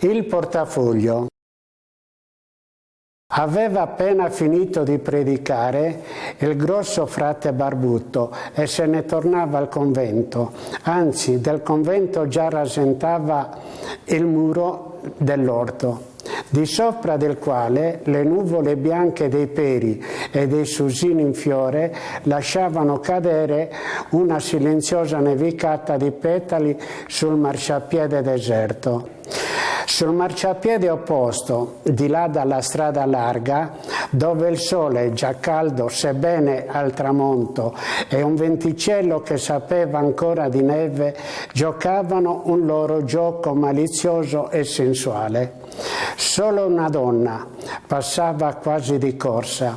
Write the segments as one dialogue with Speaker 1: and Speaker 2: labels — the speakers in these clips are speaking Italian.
Speaker 1: Il portafoglio aveva appena finito di predicare il grosso frate Barbuto e se ne tornava al convento, anzi del convento già rasentava il muro dell'orto, di sopra del quale le nuvole bianche dei peri e dei susini in fiore lasciavano cadere una silenziosa nevicata di petali sul marciapiede deserto. Sul marciapiede opposto, di là dalla strada larga, dove il sole, già caldo sebbene al tramonto, e un venticello che sapeva ancora di neve, giocavano un loro gioco malizioso e sensuale. Solo una donna passava quasi di corsa,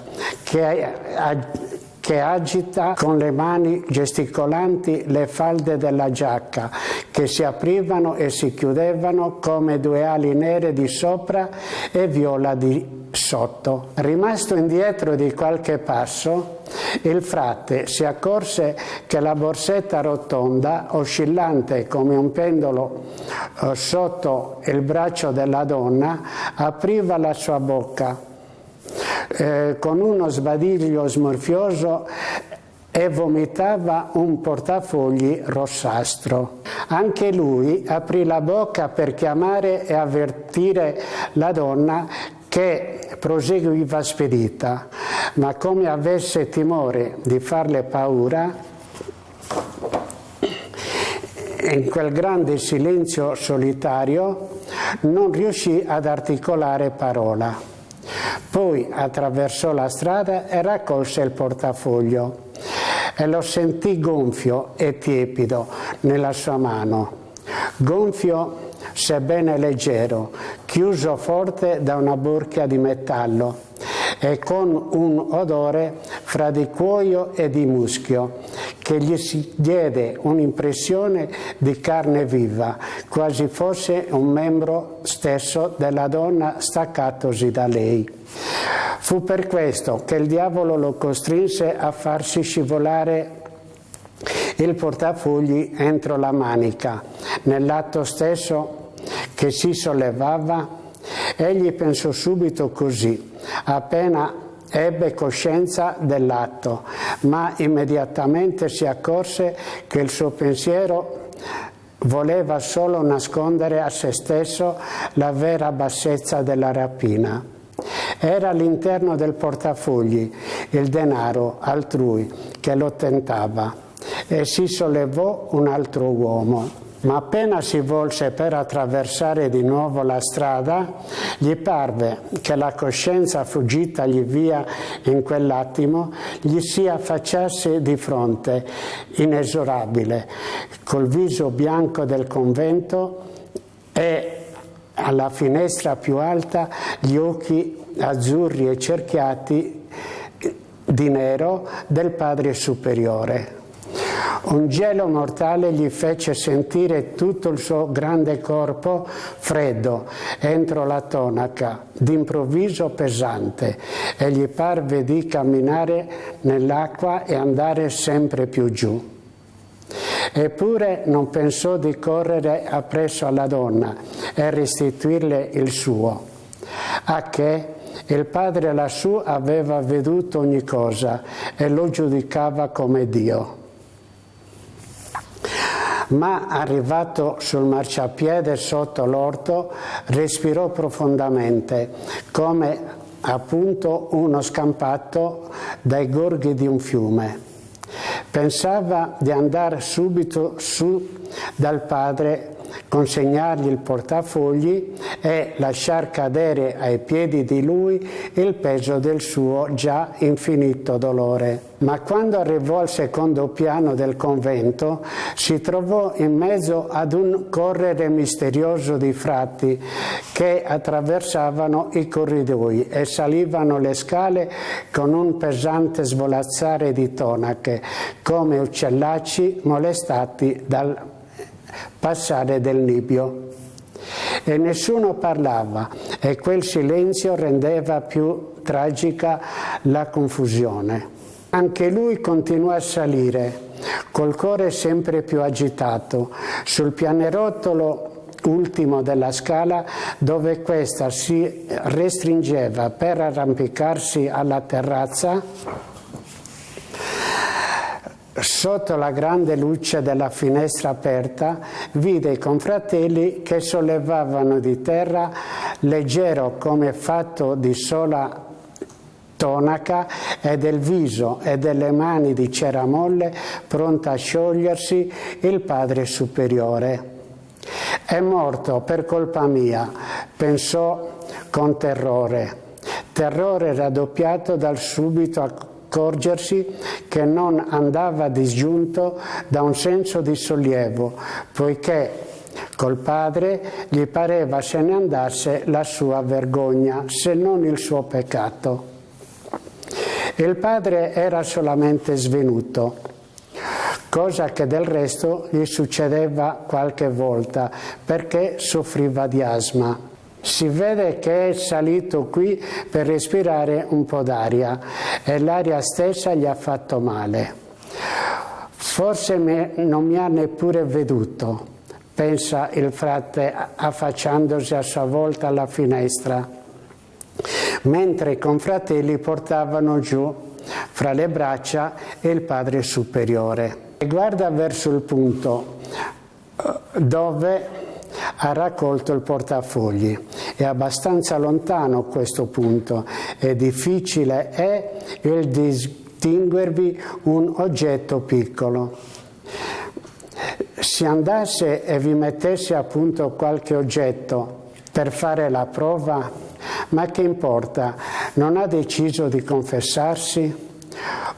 Speaker 1: che agita con le mani gesticolanti le falde della giacca, che si aprivano e si chiudevano come due ali nere di sopra e viola di sotto. Rimasto indietro di qualche passo, il frate si accorse che la borsetta rotonda, oscillante come un pendolo sotto il braccio della donna, apriva la sua bocca con uno sbadiglio smorfioso e vomitava un portafogli rossastro. Anche lui aprì la bocca per chiamare e avvertire la donna che proseguiva spedita, ma come avesse timore di farle paura, in quel grande silenzio solitario non riuscì ad articolare parola. Poi attraversò la strada e raccolse il portafoglio e lo sentì gonfio e tiepido nella sua mano. Gonfio sebbene leggero, chiuso forte da una borchia di metallo e con un odore fra di cuoio e di muschio che gli si diede un'impressione di carne viva, quasi fosse un membro stesso della donna staccatosi da lei. Fu per questo che il diavolo lo costrinse a farsi scivolare il portafogli entro la manica. Nell'atto stesso che si sollevava, egli pensò subito così, appena ebbe coscienza dell'atto, ma immediatamente si accorse che il suo pensiero voleva solo nascondere a se stesso la vera bassezza della rapina. Era all'interno del portafogli il denaro altrui che lo tentava e si sollevò un altro uomo. Ma appena si volse per attraversare di nuovo la strada, gli parve che la coscienza fuggitagli via in quell'attimo gli si affacciasse di fronte, inesorabile, col viso bianco del convento e alla finestra più alta gli occhi azzurri e cerchiati di nero del Padre Superiore. Un gelo mortale gli fece sentire tutto il suo grande corpo freddo entro la tonaca, d'improvviso pesante, e gli parve di camminare nell'acqua e andare sempre più giù. Eppure non pensò di correre appresso alla donna e restituirle il suo, a che il Padre lassù aveva veduto ogni cosa e lo giudicava come Dio. Ma arrivato sul marciapiede sotto l'orto, respirò profondamente, come appunto uno scampato dai gorghi di un fiume. Pensava di andare subito su dal padre, consegnargli il portafogli e lasciar cadere ai piedi di lui il peso del suo già infinito dolore. Ma quando arrivò al secondo piano del convento si trovò in mezzo ad un correre misterioso di frati che attraversavano i corridoi e salivano le scale con un pesante svolazzare di tonache, come uccellacci molestati dal passare del nibbio. E nessuno parlava e quel silenzio rendeva più tragica la confusione. Anche lui continuò a salire, col cuore sempre più agitato. Sul pianerottolo ultimo della scala, dove questa si restringeva per arrampicarsi alla terrazza. Sotto la grande luce della finestra aperta vide i confratelli che sollevavano di terra, leggero come fatto di sola tonaca, e del viso e delle mani di cera molle, pronta a sciogliersi, il Padre Superiore. È morto per colpa mia, pensò con terrore raddoppiato dal subito accorgersi che non andava disgiunto da un senso di sollievo, poiché col Padre gli pareva se ne andasse la sua vergogna, se non il suo peccato. Il Padre era solamente svenuto, cosa che del resto gli succedeva qualche volta perché soffriva di asma. Si vede che è salito qui per respirare un po' d'aria e l'aria stessa gli ha fatto male. Forse non mi ha neppure veduto, pensa il frate affacciandosi a sua volta alla finestra, mentre i confratelli portavano giù fra le braccia il Padre Superiore. E guarda verso il punto dove ha raccolto il portafogli. È abbastanza lontano questo punto e difficile è il distinguervi un oggetto piccolo. Se andasse e vi mettesse a punto qualche oggetto per fare la prova, ma che importa? Non ha deciso di confessarsi?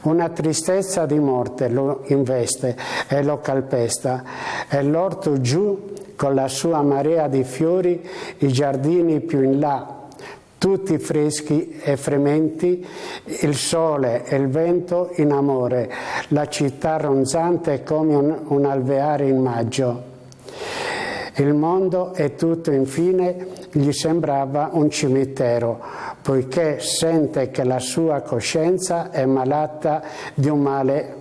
Speaker 1: Una tristezza di morte lo investe e lo calpesta, e l'orto giù con la sua marea di fiori, i giardini più in là, tutti freschi e frementi, il sole e il vento in amore, la città ronzante come un alveare in maggio. Il mondo e tutto infine gli sembrava un cimitero, poiché sente che la sua coscienza è malata di un male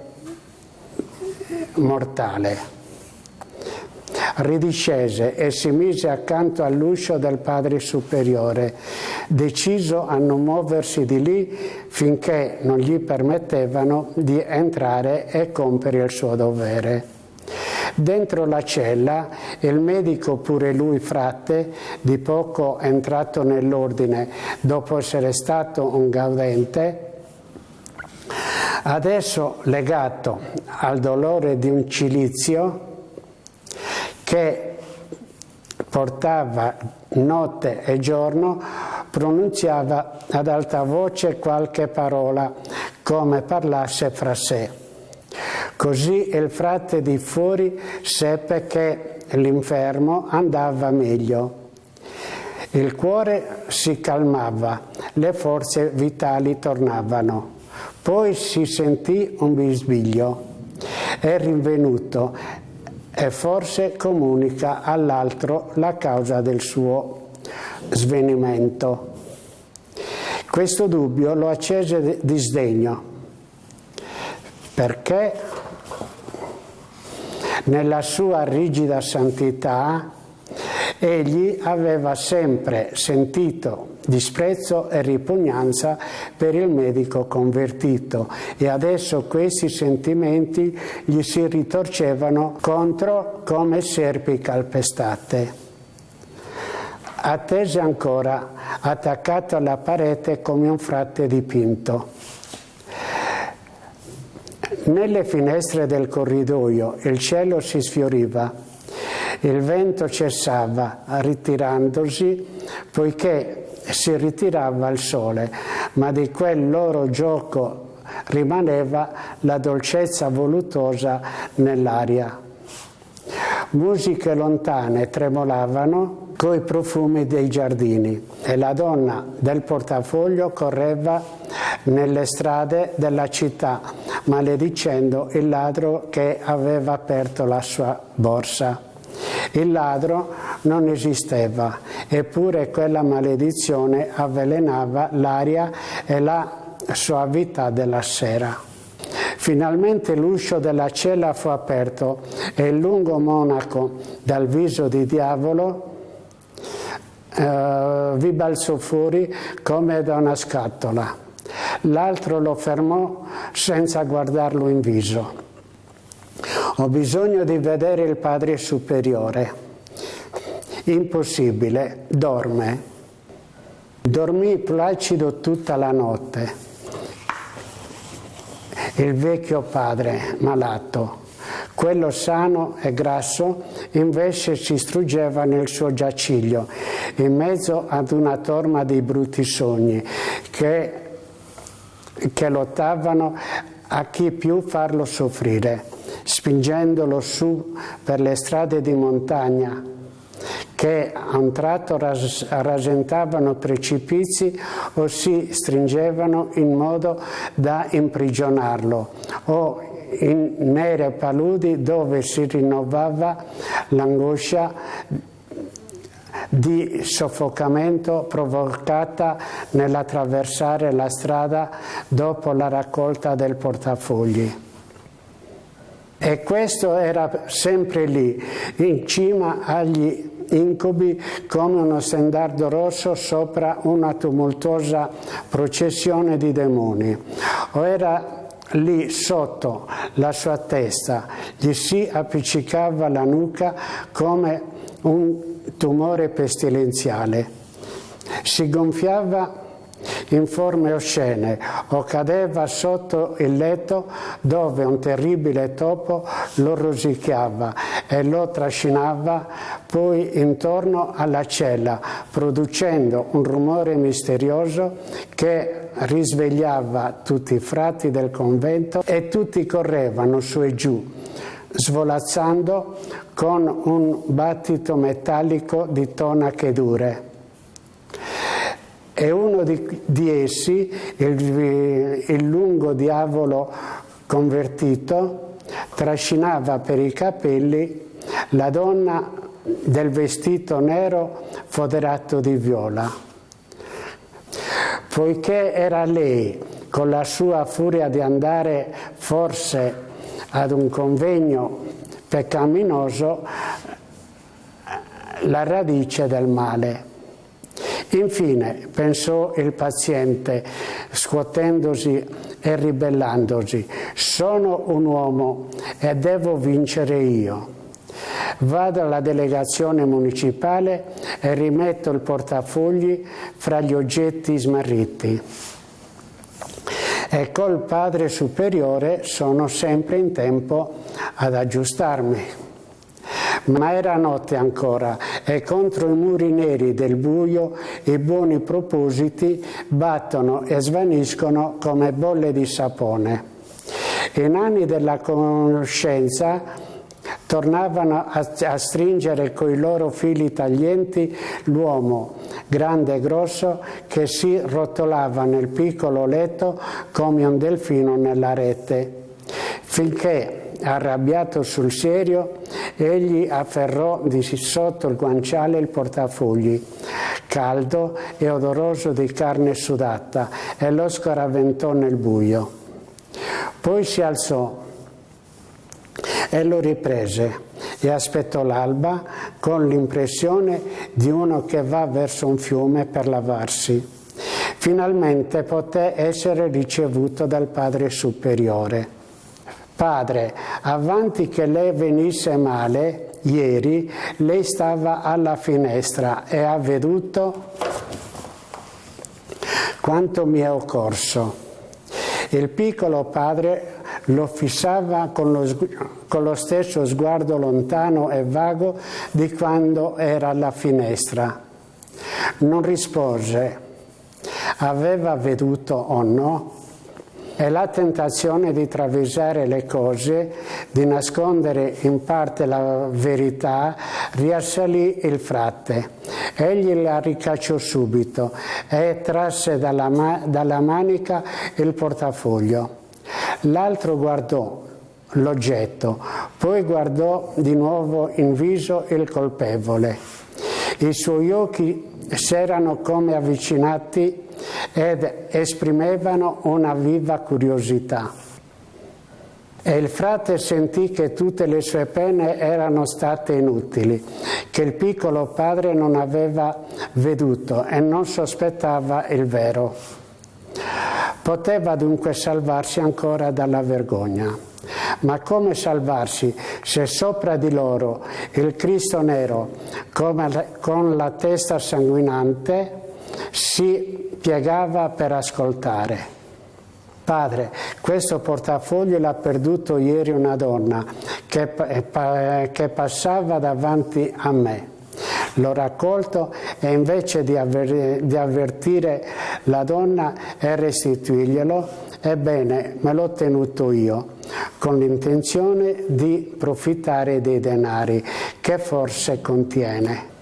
Speaker 1: mortale. Ridiscese e si mise accanto all'uscio del Padre Superiore, deciso a non muoversi di lì finché non gli permettevano di entrare e compiere il suo dovere. Dentro la cella, il medico, pure lui frate, di poco entrato nell'ordine dopo essere stato un gaudente, adesso legato al dolore di un cilizio che portava notte e giorno, pronunziava ad alta voce qualche parola, come parlasse fra sé. Così il frate di fuori seppe che l'infermo andava meglio. Il cuore si calmava, le forze vitali tornavano. Poi si sentì un bisbiglio. È rinvenuto e forse comunica all'altro la causa del suo svenimento. Questo dubbio lo accese di sdegno, perché nella sua rigida santità egli aveva sempre sentito disprezzo e ripugnanza per il medico convertito, e adesso questi sentimenti gli si ritorcevano contro come serpi calpestate. Attese ancora, attaccato alla parete come un frate dipinto. Nelle finestre del corridoio il cielo si sfioriva, il vento cessava ritirandosi, poiché si ritirava il sole, ma di quel loro gioco rimaneva la dolcezza voluttosa nell'aria. Musiche lontane tremolavano coi profumi dei giardini e la donna del portafoglio correva nelle strade della città, maledicendo il ladro che aveva aperto la sua borsa. Il ladro non esisteva, eppure quella maledizione avvelenava l'aria e la soavità della sera. Finalmente l'uscio della cella fu aperto e il lungo monaco dal viso di diavolo vi balzò fuori come da una scatola. L'altro lo fermò senza guardarlo in viso. Ho bisogno di vedere il Padre Superiore. Impossibile, dorme. Dormì placido tutta la notte. Il vecchio padre malato, quello sano e grasso, invece si struggeva nel suo giaciglio, in mezzo ad una torma di brutti sogni che lottavano a chi più farlo soffrire, spingendolo su per le strade di montagna che a un tratto rasentavano precipizi o si stringevano in modo da imprigionarlo, o in nere paludi dove si rinnovava l'angoscia di soffocamento provocata nell'attraversare la strada dopo la raccolta del portafogli. E questo era sempre lì, in cima agli incubi, come uno stendardo rosso sopra una tumultuosa processione di demoni. O era lì sotto la sua testa, gli si appiccicava la nuca come un tumore pestilenziale. Si gonfiava in forme oscene o cadeva sotto il letto dove un terribile topo lo rosicchiava e lo trascinava poi intorno alla cella, producendo un rumore misterioso che risvegliava tutti i frati del convento e tutti correvano su e giù, svolazzando con un battito metallico di tonache dure. E uno di essi, il lungo diavolo convertito, trascinava per i capelli la donna del vestito nero foderato di viola. Poiché era lei, con la sua furia di andare forse ad un convegno peccaminoso, la radice del male. Infine, pensò il paziente, scuotendosi e ribellandosi, sono un uomo e devo vincere io. Vado alla delegazione municipale e rimetto il portafogli fra gli oggetti smarriti. E col Padre Superiore sono sempre in tempo ad aggiustarmi. Ma era notte ancora e contro i muri neri del buio i buoni propositi battono e svaniscono come bolle di sapone. I nani della conoscenza tornavano a stringere coi loro fili taglienti l'uomo, grande e grosso, che si rotolava nel piccolo letto come un delfino nella rete, finché, arrabbiato sul serio, egli afferrò di sotto il guanciale il portafogli, caldo e odoroso di carne sudata, e lo scaraventò nel buio. Poi si alzò e lo riprese e aspettò l'alba con l'impressione di uno che va verso un fiume per lavarsi. Finalmente poté essere ricevuto dal Padre Superiore. Padre, avanti che lei venisse male, ieri lei stava alla finestra e ha veduto quanto mi è occorso. Il piccolo padre lo fissava con lo stesso sguardo lontano e vago di quando era alla finestra. Non rispose. Aveva veduto o no? E la tentazione di travisare le cose, di nascondere in parte la verità, riassalì il frate. Egli la ricacciò subito e trasse dalla manica il portafoglio. L'altro guardò l'oggetto, poi guardò di nuovo in viso il colpevole. I suoi occhi s'erano come avvicinati ed esprimevano una viva curiosità. E il frate sentì che tutte le sue pene erano state inutili, che il piccolo padre non aveva veduto e non sospettava il vero. Poteva dunque salvarsi ancora dalla vergogna. Ma come salvarsi se sopra di loro il Cristo nero, con la testa sanguinante, si piegava per ascoltare? Padre, questo portafoglio l'ha perduto ieri una donna che passava davanti a me. L'ho raccolto e invece di avvertire la donna e restituirglielo, ebbene me l'ho tenuto io, con l'intenzione di profittare dei denari che forse contiene.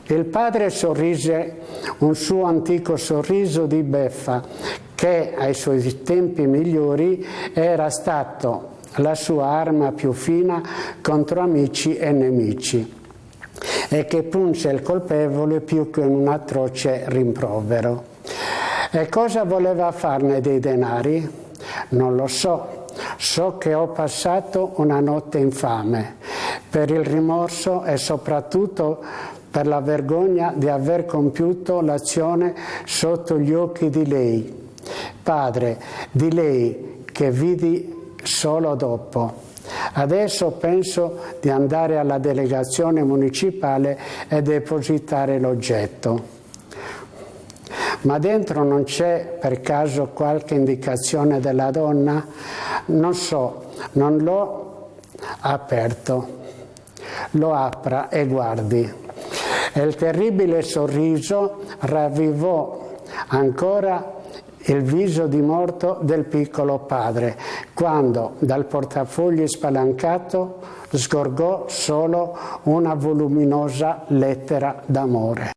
Speaker 1: Il padre sorrise un suo antico sorriso di beffa, che ai suoi tempi migliori era stato la sua arma più fina contro amici e nemici, e che punse il colpevole più che un atroce rimprovero. E cosa voleva farne dei denari? Non lo so. So che ho passato una notte infame per il rimorso e soprattutto per la vergogna di aver compiuto l'azione sotto gli occhi di lei, Padre, di lei che vidi solo dopo. Adesso penso di andare alla delegazione municipale e depositare l'oggetto. Ma dentro non c'è per caso qualche indicazione della donna? Non so, non l'ho aperto. Lo apra e guardi. E il terribile sorriso ravvivò ancora il viso di morto del piccolo padre, quando dal portafoglio spalancato sgorgò solo una voluminosa lettera d'amore.